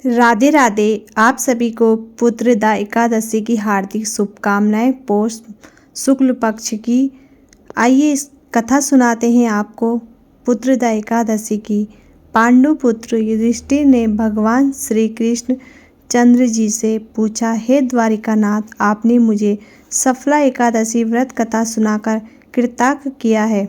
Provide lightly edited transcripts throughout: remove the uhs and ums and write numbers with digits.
राधे राधे। आप सभी को पुत्रदा एकादशी की हार्दिक शुभकामनाएं। पौष शुक्ल पक्ष की आइए इस कथा सुनाते हैं आपको पुत्रदा एकादशी की। पांडु पुत्र युधिष्ठिर ने भगवान श्री कृष्ण चंद्र जी से पूछा, हे द्वारिकानाथ, आपने मुझे सफला एकादशी व्रत कथा सुनाकर कृतार्थ किया है।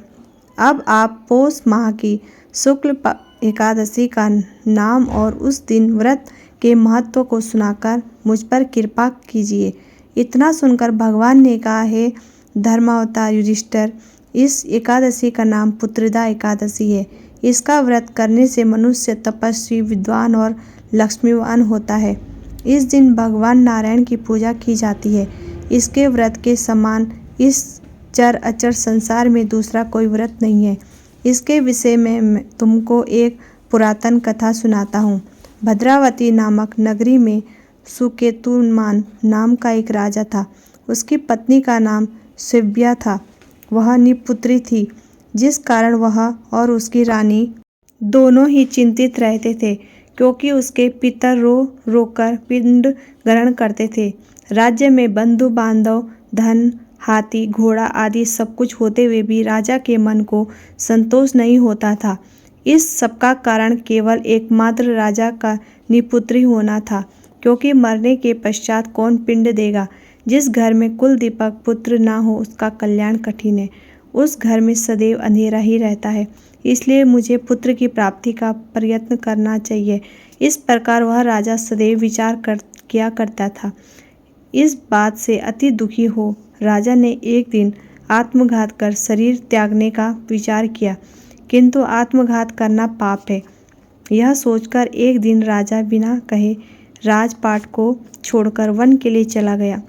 अब आप पौष माह की शुक्ल एकादशी का नाम और उस दिन व्रत के महत्व को सुनाकर मुझ पर कृपा कीजिए। इतना सुनकर भगवान ने कहा, हे धर्मावतार युधिष्ठिर, इस एकादशी का नाम पुत्रदा एकादशी है। इसका व्रत करने से मनुष्य तपस्वी, विद्वान और लक्ष्मीवान होता है। इस दिन भगवान नारायण की पूजा की जाती है। इसके व्रत के समान इस चर अचर संसार में दूसरा कोई व्रत नहीं है। इसके विषय में मैं तुमको एक पुरातन कथा सुनाता हूँ। भद्रावती नामक नगरी में सुकेतुमान नाम का एक राजा था। उसकी पत्नी का नाम शिव्या था। वह निपुत्री थी, जिस कारण वह और उसकी रानी दोनों ही चिंतित रहते थे, क्योंकि उसके पितर रो रोकर पिंड ग्रहण करते थे। राज्य में बंधु बांधव, धन, हाथी, घोड़ा आदि सब कुछ होते हुए भी राजा के मन को संतोष नहीं होता था। इस सबका कारण केवल एकमात्र राजा का निपुत्री होना था, क्योंकि मरने के पश्चात कौन पिंड देगा। जिस घर में कुल दीपक पुत्र ना हो, उसका कल्याण कठिन है। उस घर में सदैव अंधेरा ही रहता है। इसलिए मुझे पुत्र की प्राप्ति का प्रयत्न करना चाहिए। इस प्रकार वह राजा सदैव विचार किया करता था। इस बात से अति दुखी हो राजा ने एक दिन आत्मघात कर शरीर त्यागने का विचार किया, किंतु आत्मघात करना पाप है। यह सोचकर एक दिन राजा बिना कहे राजपाट को छोड़कर वन के लिए चला गया।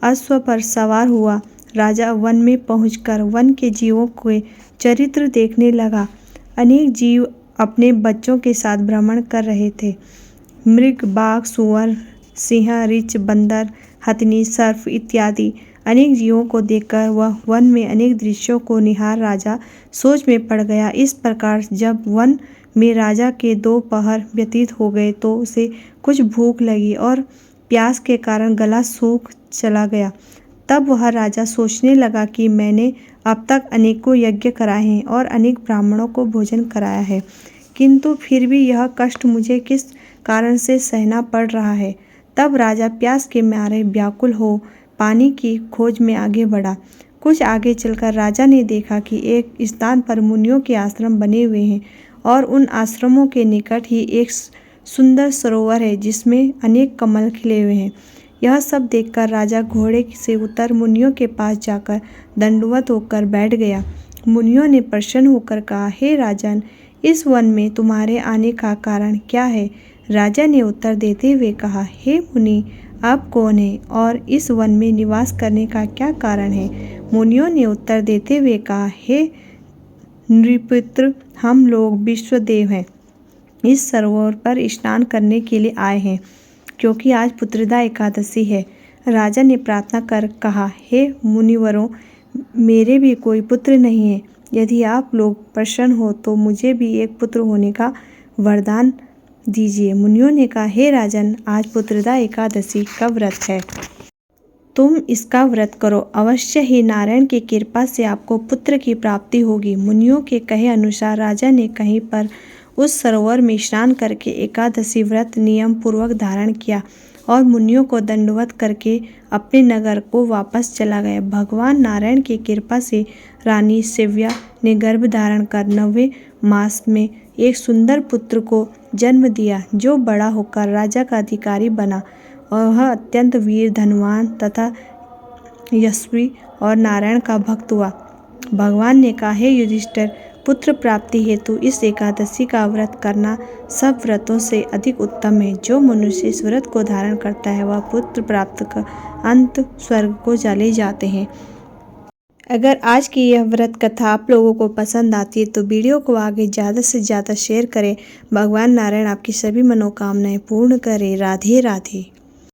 अश्व पर सवार हुआ राजा वन में पहुंचकर वन के जीवों के चरित्र देखने लगा। अनेक जीव अपने बच्चों के साथ भ्रमण कर रहे थे। मृग, बाघ, सुअर, सिंह, रीछ, बंदर, हथिनी, सर्प इत्यादि अनेक जीवों को देखकर वह वन में अनेक दृश्यों को निहार राजा सोच में पड़ गया। इस प्रकार जब वन में राजा के 2 पहर व्यतीत हो गए तो उसे कुछ भूख लगी और प्यास के कारण गला सूख चला गया। तब वह राजा सोचने लगा कि मैंने अब तक अनेकों यज्ञ कराए हैं और अनेक ब्राह्मणों को भोजन कराया है, किंतु फिर भी यह कष्ट मुझे किस कारण से सहना पड़ रहा है। तब राजा प्यास के मारे व्याकुल हो पानी की खोज में आगे बढ़ा। कुछ आगे चलकर राजा ने देखा कि एक स्थान पर मुनियों के आश्रम बने हुए हैं और उन आश्रमों के निकट ही एक सुंदर सरोवर है, जिसमें अनेक कमल खिले हुए हैं। यह सब देखकर राजा घोड़े से उतर मुनियों के पास जाकर दंडवत होकर बैठ गया। मुनियों ने प्रसन्न होकर कहा, हे राजन, इस वन में तुम्हारे आने का कारण क्या है? राजा ने उत्तर देते हुए कहा, हे मुनि, आप कौन हैं और इस वन में निवास करने का क्या कारण है? मुनियों ने उत्तर देते हुए कहा, हे नृपुत्र, हम लोग विश्वदेव हैं। इस सरोवर पर स्नान करने के लिए आए हैं, क्योंकि आज पुत्रदा एकादशी है। राजा ने प्रार्थना कर कहा, हे मुनिवरों, मेरे भी कोई पुत्र नहीं है। यदि आप लोग प्रसन्न हो तो मुझे भी एक पुत्र होने का वरदान दीजिए। मुनियों ने कहा, हे राजन, आज पुत्रदा एकादशी का व्रत है। तुम इसका व्रत करो, अवश्य ही नारायण की कृपा से आपको पुत्र की प्राप्ति होगी। मुनियों के कहे अनुसार राजा ने कहीं पर उस सरोवर में स्नान करके एकादशी व्रत नियम पूर्वक धारण किया और मुनियों को दंडवत करके अपने नगर को वापस चला गया। भगवान नारायण की कृपा से रानी शिव्या ने गर्भ धारण कर 9वें मास में एक सुंदर पुत्र को जन्म दिया, जो बड़ा होकर राजा का अधिकारी बना और वह अत्यंत वीर, धनवान तथा यशस्वी और नारायण का भक्त हुआ। भगवान ने कहा, हे युधिष्ठिर, पुत्र प्राप्ति हेतु इस एकादशी का व्रत करना सब व्रतों से अधिक उत्तम है। जो मनुष्य इस व्रत को धारण करता है वह पुत्र प्राप्त कर अंत स्वर्ग को चले जाते हैं। अगर आज की यह व्रत कथा आप लोगों को पसंद आती है तो वीडियो को आगे ज़्यादा से ज़्यादा शेयर करें। भगवान नारायण आपकी सभी मनोकामनाएं पूर्ण करें। राधे राधे।